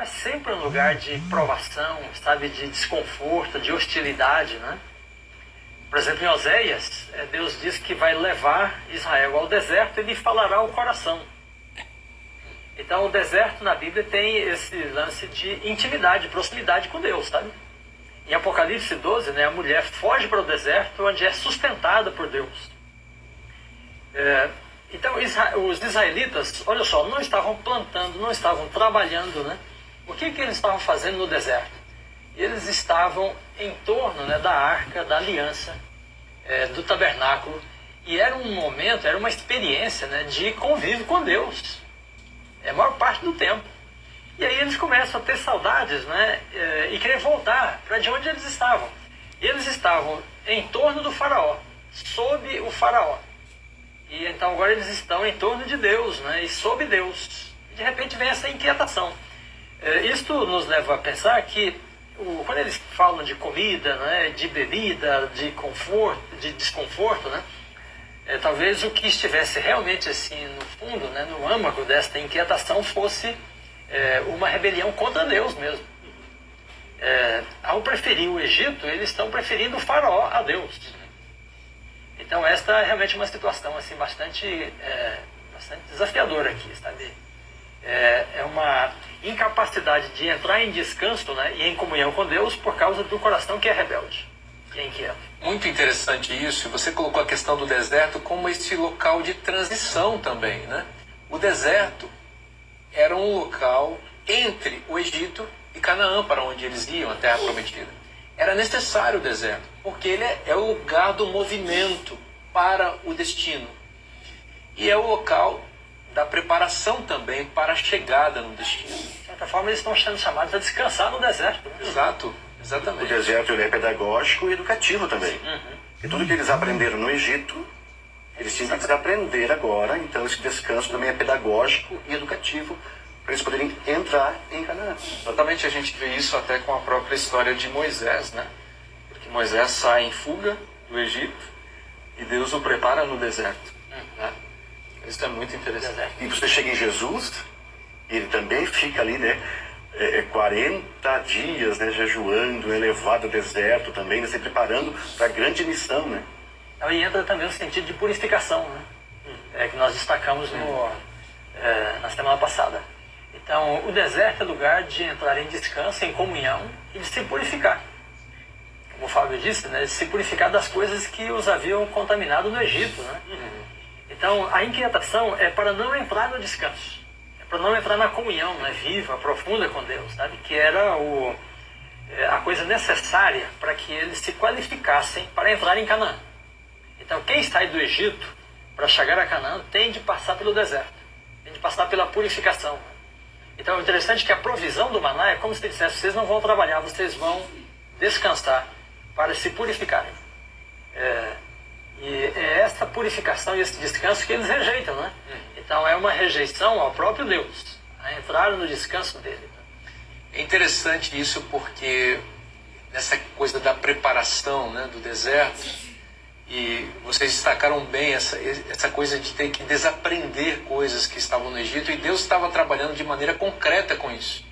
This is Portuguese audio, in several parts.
é sempre um lugar de provação, sabe, de desconforto, de hostilidade, né? Por exemplo, em Oséias, Deus diz que vai levar Israel ao deserto e lhe falará ao coração. Então, o deserto na Bíblia tem esse lance de intimidade, proximidade com Deus, sabe? Em Apocalipse 12, né, a mulher foge para o deserto, onde é sustentada por Deus. Então, os israelitas, olha só, não estavam plantando, não estavam trabalhando, né? O que eles estavam fazendo no deserto? Eles estavam em torno, né, da arca, da aliança, do tabernáculo, e era um momento, era uma experiência, né, de convívio com Deus, a maior parte do tempo. E aí eles começam a ter saudades, né, e querer voltar para de onde eles estavam. Eles estavam em torno do faraó, sob o faraó. E então agora eles estão em torno de Deus, né, e sob Deus. E de repente vem essa inquietação. Isto nos leva a pensar que quando eles falam de comida, né, de bebida, de conforto, de desconforto, né, talvez o que estivesse realmente assim no fundo, né, no âmago desta inquietação fosse uma rebelião contra Deus mesmo. Ao preferir o Egito, eles estão preferindo o faraó a Deus. Então esta é realmente uma situação assim, bastante desafiadora aqui, sabe? É uma incapacidade de entrar em descanso, né, e em comunhão com Deus por causa do coração que é rebelde, que é inquieto. Muito interessante isso. Você colocou a questão do deserto como esse local de transição também, né? O deserto era um local entre o Egito e Canaã, para onde eles iam, a terra prometida. Era necessário o deserto, porque ele é o lugar do movimento para o destino. E é o local da preparação também para a chegada no destino. De certa forma, eles estão sendo chamados a descansar no deserto. Né? Exato, exatamente. O deserto ele é pedagógico e educativo também. E tudo que eles aprenderam no Egito, eles tinham que desaprender agora. Então esse descanso também é pedagógico e educativo para eles poderem entrar em Canaã. Exatamente, a gente vê isso até com a própria história de Moisés, né? Porque Moisés sai em fuga do Egito e Deus o prepara no deserto. Né? Isso é muito interessante. E você chega em Jesus, e ele também fica ali, né? 40 dias, né, jejuando, levado ao deserto também, né, se preparando para a grande missão, né? Aí entra também o sentido de purificação, né? Que nós destacamos na semana passada. Então, o deserto é lugar de entrar em descanso, em comunhão e de se purificar. Como o Fábio disse, né, de se purificar das coisas que os haviam contaminado no Egito, né? Então, a inquietação é para não entrar no descanso, é para não entrar na comunhão, né, viva, profunda com Deus, sabe? Que era a coisa necessária para que eles se qualificassem para entrar em Canaã. Então, quem sai do Egito para chegar a Canaã tem de passar pelo deserto, tem de passar pela purificação. Então, é interessante que a provisão do maná é como se ele dissesse: vocês não vão trabalhar, vocês vão descansar para se purificarem. E é essa purificação e esse descanso que eles rejeitam, né? Então é uma rejeição ao próprio Deus, a entrar no descanso dele. É interessante isso porque nessa coisa da preparação, né, do deserto, e vocês destacaram bem essa coisa de ter que desaprender coisas que estavam no Egito, e Deus estava trabalhando de maneira concreta com isso.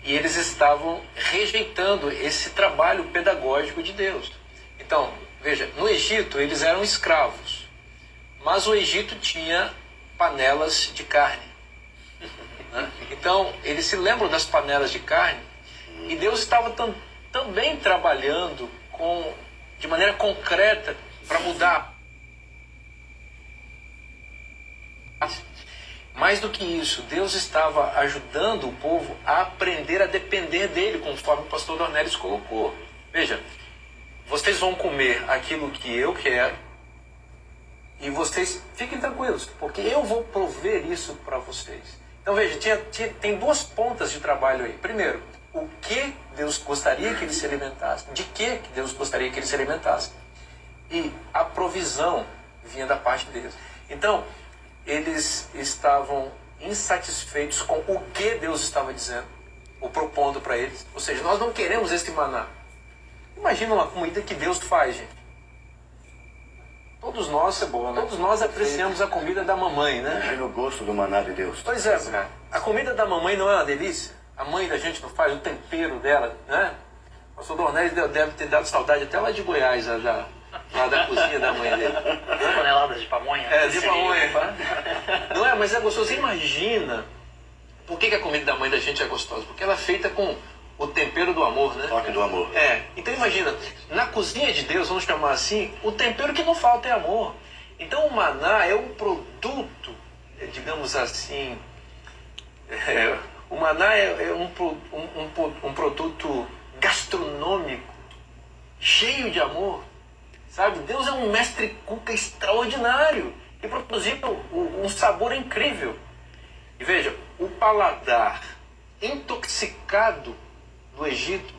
E eles estavam rejeitando esse trabalho pedagógico de Deus. Então, veja, no Egito eles eram escravos, mas o Egito tinha panelas de carne. Né? Então, eles se lembram das panelas de carne, e Deus estava também trabalhando de maneira concreta para mudar. Mais do que isso, Deus estava ajudando o povo a aprender a depender dele, conforme o pastor Dornelles colocou. Veja, vocês vão comer aquilo que eu quero e vocês fiquem tranquilos, porque eu vou prover isso para vocês. Então veja, tem duas pontas de trabalho aí. Primeiro, o que Deus gostaria que eles se alimentassem, de que Deus gostaria que eles se alimentassem. E a provisão vinha da parte deles. Então, eles estavam insatisfeitos com o que Deus estava dizendo, ou propondo para eles. Ou seja, nós não queremos esse maná. Imagina uma comida que Deus faz, gente. Todos nós, é boa, né? Todos nós apreciamos a comida da mamãe, né? Imagina o gosto do maná de Deus. Pois é, a comida da mamãe não é uma delícia? A mãe da gente não faz, o tempero dela, né? O pastor Dornelles deve ter dado saudade até lá de Goiás, já, lá da cozinha da mãe dele. Toneladas de pamonha. De pamonha. Não é, mas é gostoso. Você imagina por que a comida da mãe da gente é gostosa? Porque ela é feita com o tempero do amor, né? Toque do amor. Então imagina, na cozinha de Deus, vamos chamar assim, o tempero que não falta é amor. Então o maná é um produto, digamos assim, o maná é um produto gastronômico, cheio de amor, sabe? Deus é um mestre cuca extraordinário e produziu um sabor incrível. E veja, o paladar intoxicado do Egito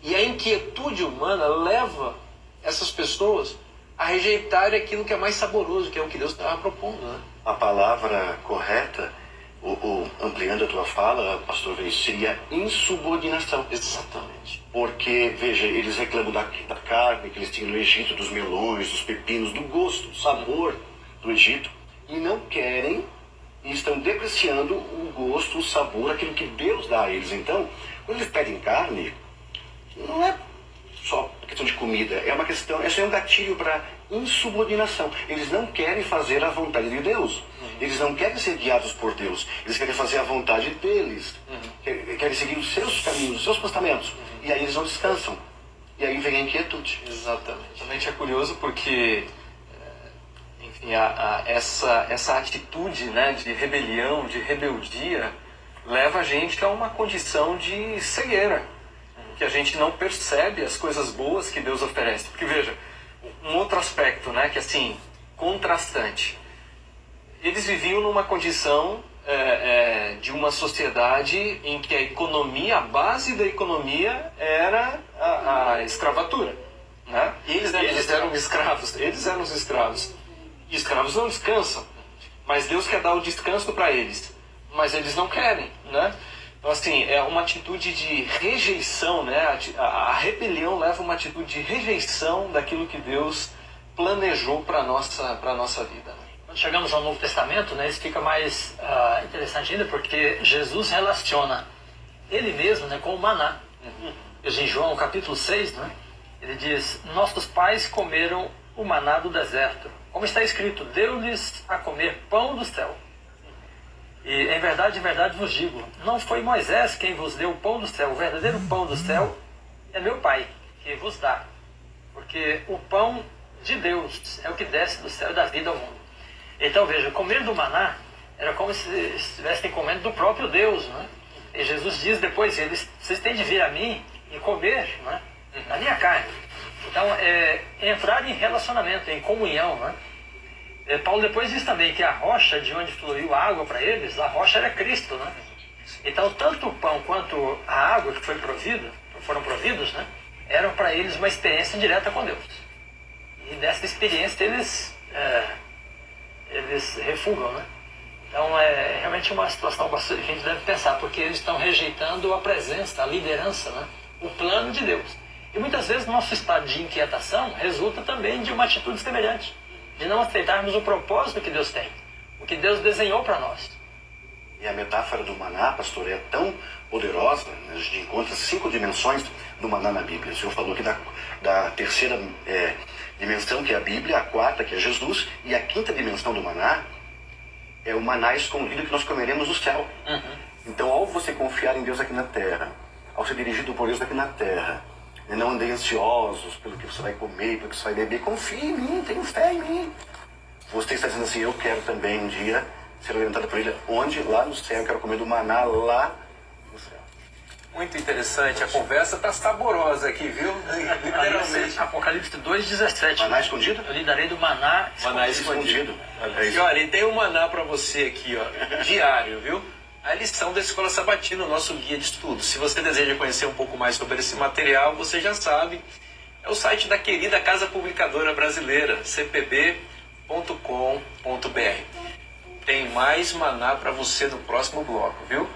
e a inquietude humana leva essas pessoas a rejeitarem aquilo que é mais saboroso, que é o que Deus estava propondo, né? A palavra correta, ampliando a tua fala, pastor Vez, seria insubordinação. Exatamente. Porque, veja, eles reclamam da carne que eles tinham no Egito, dos melões, dos pepinos, do gosto, do sabor do Egito, e não querem e estão depreciando o gosto, o sabor, aquilo que Deus dá a eles. Então, quando eles pedem carne, não é só questão de comida, é uma questão, esse é um gatilho para insubordinação. Eles não querem fazer a vontade de Deus. Eles não querem ser guiados por Deus. Eles querem fazer a vontade deles. Querem seguir os seus caminhos, os seus postamentos. E aí eles não descansam. E aí vem a inquietude. Exatamente. Realmente é curioso porque, enfim, essa atitude, né, de rebelião, de rebeldia, leva a gente a uma condição de cegueira. Que a gente não percebe as coisas boas que Deus oferece. Porque veja, um outro aspecto, né, que assim, contrastante. Eles viviam numa condição de uma sociedade em que a economia, a base da economia era a escravatura, né? Eles eram escravos, eles eram os escravos. E escravos não descansam, mas Deus quer dar o descanso para eles, mas eles não querem, né? Então, assim, é uma atitude de rejeição, né? A rebelião leva uma atitude de rejeição daquilo que Deus planejou para a nossa vida. Né? Quando chegamos ao Novo Testamento, né, isso fica mais interessante ainda, porque Jesus relaciona ele mesmo, né, com o maná. Em João capítulo 6, né, ele diz: nossos pais comeram o maná do deserto. Como está escrito, deu-lhes a comer pão do céu. E em verdade vos digo, não foi Moisés quem vos deu o pão do céu. O verdadeiro pão do céu é meu Pai, que vos dá. Porque o pão de Deus é o que desce do céu e dá vida ao mundo. Então veja, comer do maná era como se estivessem comendo do próprio Deus, né? E Jesus diz depois, vocês têm de vir a mim e comer, né, a minha carne. Então, entrar em relacionamento, em comunhão, né? Paulo depois diz também que a rocha de onde fluiu a água para eles, a rocha era Cristo, né? Então, tanto o pão quanto a água que foram providos, né, eram para eles uma experiência direta com Deus. E dessa experiência eles refugam, né? Então, é realmente uma situação que a gente deve pensar, porque eles estão rejeitando a presença, a liderança, né, o plano de Deus. E muitas vezes nosso estado de inquietação resulta também de uma atitude semelhante, de não aceitarmos o propósito que Deus tem, o que Deus desenhou para nós. E a metáfora do maná, pastor, é tão poderosa, né? A gente encontra 5 dimensões do maná na Bíblia. O senhor falou aqui da terceira dimensão, que é a Bíblia, a quarta, que é Jesus, e a quinta dimensão do maná é o maná escondido que nós comeremos no céu. Então, ao você confiar em Deus aqui na terra, ao ser dirigido por Deus aqui na terra, e não andei ansiosos pelo que você vai comer, pelo que você vai beber, confie em mim, tenha fé em mim. Você está dizendo assim, eu quero também um dia ser orientado por Ele, onde? Lá no céu, eu quero comer do maná lá no céu. Muito interessante, a conversa está saborosa aqui, viu? Literalmente. Apocalipse 2,17. Maná escondido? Eu lhe darei do maná Maná escondido. É E isso. olha, e tem um maná para você aqui, ó, diário, viu? A lição da Escola Sabatina, o nosso guia de estudo. Se você deseja conhecer um pouco mais sobre esse material, você já sabe, é o site da querida Casa Publicadora Brasileira, cpb.com.br. Tem mais maná para você no próximo bloco, viu?